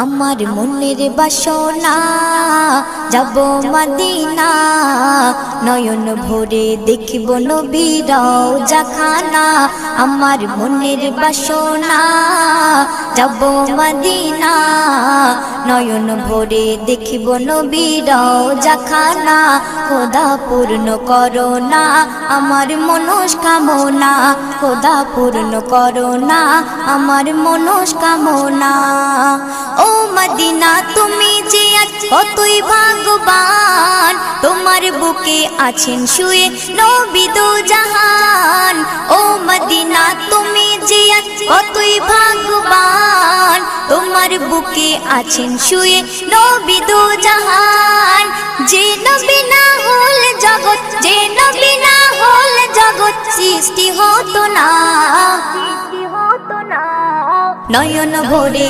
আমার মনের বাসনা যাব মদিনা, নয়ন ভরে দেখিব নবীর রওজাখানা। আমার মনের বাসনা যাব মদিনা, নয়ন ভরে দেখিব নবীর রওজাখানা। খোদা পূর্ণ করো না আমার মনস্কামনা, খোদা পূর্ণ করো না আমার মনস্কামনা। ও মদিনা তুমি যে আজ কতই ভাগ্যবান, তোমার বুকে আছেন শুয়ে নবী দো জাহান। ও মদিনা তুমি যে আজ কতই ভাগ্যবান, তোমার বুকে আছেন শুয়ে নবী দো জাহান। যে নবী না হল জগৎ, যে নবী না হল জগৎ সৃষ্টি হতো না। নয়ন ভরে